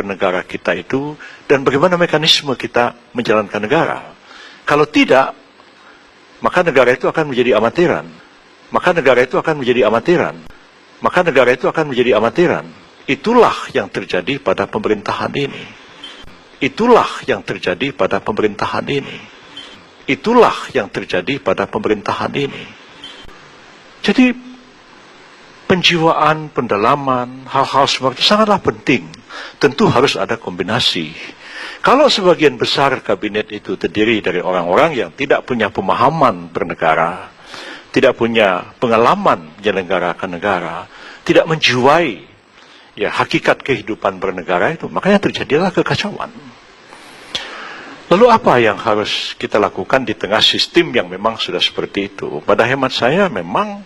bernegara kita itu dan bagaimana mekanisme kita menjalankan negara. Kalau tidak, maka negara itu akan menjadi amatiran. Maka negara itu akan menjadi amatiran. Maka negara itu akan menjadi amatiran. Itulah yang terjadi pada pemerintahan ini. Itulah yang terjadi pada pemerintahan ini. Itulah yang terjadi pada pemerintahan ini. Jadi, penjiwaan, pendalaman, hal-hal seperti itu sangatlah penting. Tentu harus ada kombinasi. Kalau sebagian besar kabinet itu terdiri dari orang-orang yang tidak punya pemahaman bernegara, tidak punya pengalaman menyelenggarakan negara, tidak menjiwai hakikat kehidupan bernegara itu, makanya terjadilah kekacauan. Lalu apa yang harus kita lakukan di tengah sistem yang memang sudah seperti itu? Pada hemat saya memang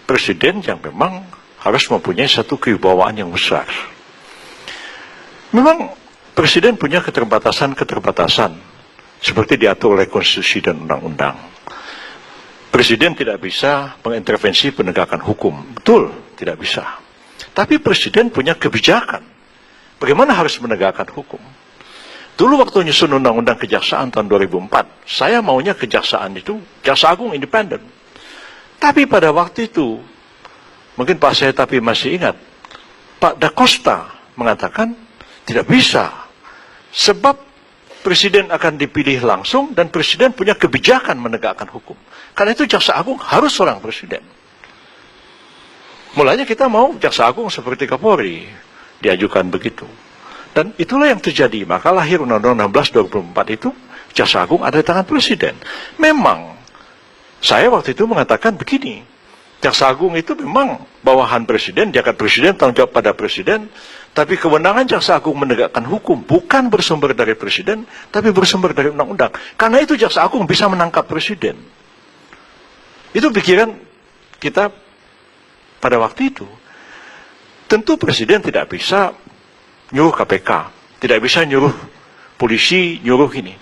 presiden yang memang harus mempunyai satu kewibawaan yang besar. Memang presiden punya keterbatasan-keterbatasan seperti diatur oleh konstitusi dan undang-undang. Presiden tidak bisa mengintervensi penegakan hukum. Betul, tidak bisa. Tapi presiden punya kebijakan. Bagaimana harus menegakkan hukum? Dulu waktu nyusun undang-undang kejaksaan tahun 2004, saya maunya kejaksaan itu, Jaksa Agung independen. Tapi pada waktu itu, mungkin Pak Setapi masih ingat, Pak Da Costa mengatakan tidak bisa. Sebab presiden akan dipilih langsung dan presiden punya kebijakan menegakkan hukum. Karena itu Jaksa Agung harus seorang presiden. Mulanya kita mau Jaksa Agung seperti Kapolri, diajukan begitu. Dan itulah yang terjadi. Maka lahir Undang-Undang 16 2004 itu, Jaksa Agung ada di tangan presiden. Memang, saya waktu itu mengatakan begini, Jaksa Agung itu memang bawahan presiden, diangkat presiden, tanggung jawab pada presiden, tapi kewenangan Jaksa Agung menegakkan hukum bukan bersumber dari presiden, tapi bersumber dari undang-undang. Karena itu Jaksa Agung bisa menangkap presiden. Itu pikiran kita pada waktu itu. Tentu presiden tidak bisa nyuruh KPK, tidak bisa nyuruh polisi, nyuruh ini.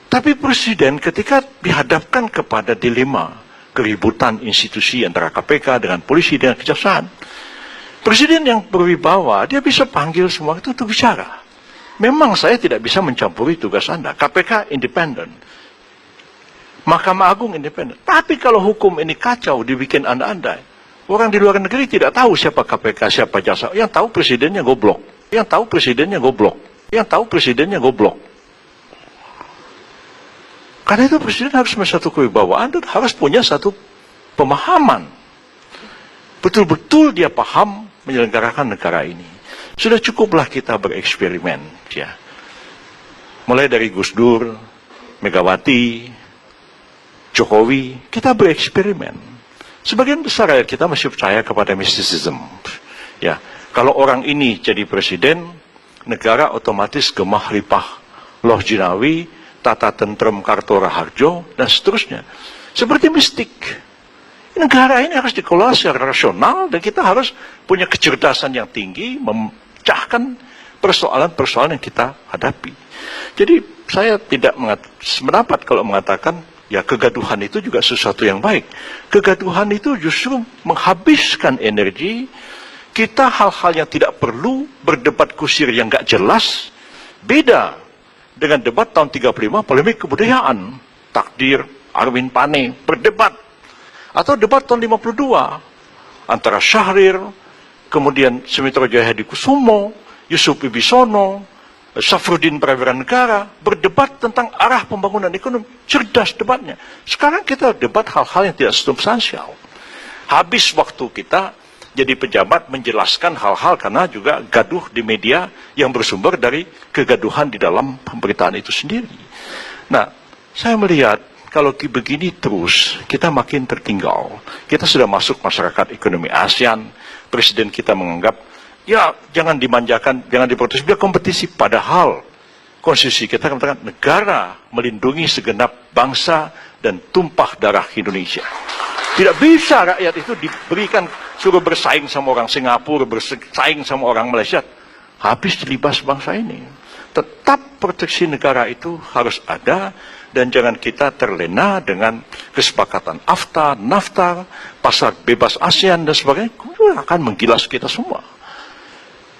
Tapi presiden ketika dihadapkan kepada dilema keributan institusi antara KPK dengan polisi dengan kejaksaan, presiden yang berwibawa, dia bisa panggil semua itu untuk bicara. Memang saya tidak bisa mencampuri tugas Anda. KPK independen. Mahkamah Agung independen. Tapi kalau hukum ini kacau, dibikin andai-andai, orang di luar negeri tidak tahu siapa KPK, siapa jaksa. Yang tahu presidennya goblok. Yang tahu presidennya goblok. Yang tahu presidennya goblok. Karena itu presiden harus punya satu kewibawaan dan harus punya satu pemahaman. Betul-betul dia paham menyelenggarakan negara ini. Sudah cukuplah kita bereksperimen, ya. Mulai dari Gus Dur, Megawati, Jokowi, kita bereksperimen. Sebagian besar rakyat kita masih percaya kepada mysticism. Ya, kalau orang ini jadi presiden, negara otomatis gemah ripah loh jinawi, tata tentrem Karto Raharjo, dan seterusnya. Seperti mistik. Negara ini harus dikelola secara rasional dan kita harus punya kecerdasan yang tinggi memecahkan persoalan-persoalan yang kita hadapi. Jadi saya tidak sependapat kalau mengatakan ya kegaduhan itu juga sesuatu yang baik. Kegaduhan itu justru menghabiskan energi kita, hal-hal yang tidak perlu, berdebat kusir yang gak jelas. Beda dengan debat tahun 35 polemik kebudayaan, Takdir, Arwin Pane berdebat. Atau debat tahun 52 antara Syahrir, kemudian Sumitro Jaya Hadikusumo, Yusuf Wibisono, Safruddin Prawira Negara, berdebat tentang arah pembangunan ekonomi. Cerdas debatnya. Sekarang kita debat hal-hal yang tidak substansial. Habis waktu kita jadi pejabat menjelaskan hal-hal karena juga gaduh di media yang bersumber dari kegaduhan di dalam pemberitaan itu sendiri. Nah, saya melihat kalau begini terus, kita makin tertinggal. Kita sudah masuk masyarakat ekonomi ASEAN. Presiden kita menganggap, ya jangan dimanjakan, jangan diprotes, biar kompetisi. Padahal konstitusi kita mengatakan negara melindungi segenap bangsa dan tumpah darah Indonesia. Tidak bisa rakyat itu diberikan suruh bersaing sama orang Singapura, bersaing sama orang Malaysia. Habis dilibas bangsa ini. Tetap proteksi negara itu harus ada. Dan jangan kita terlena dengan kesepakatan AFTA, NAFTA, pasar bebas ASEAN dan sebagainya, akan menggilas kita semua.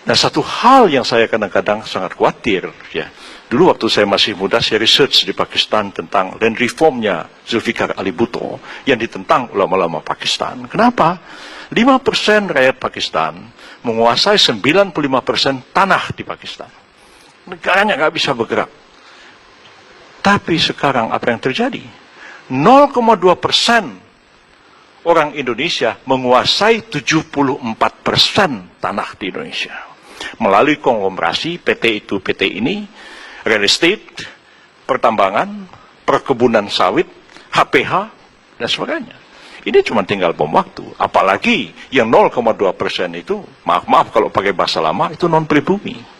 Nah, satu hal yang saya kadang-kadang sangat khawatir, ya. Dulu waktu saya masih muda, saya research di Pakistan tentang land reformnya Zulfikar Ali Bhutto yang ditentang ulama-ulama Pakistan. Kenapa? 5% rakyat Pakistan menguasai 95% tanah di Pakistan. Negaranya nggak bisa bergerak. Tapi sekarang apa yang terjadi? 0,2% orang Indonesia menguasai 74% tanah di Indonesia. Melalui konglomerasi PT itu, PT ini, real estate, pertambangan, perkebunan sawit, HPH, dan sebagainya. Ini cuma tinggal bom waktu. Apalagi yang 0,2% itu, maaf kalau pakai bahasa lama, itu non pribumi.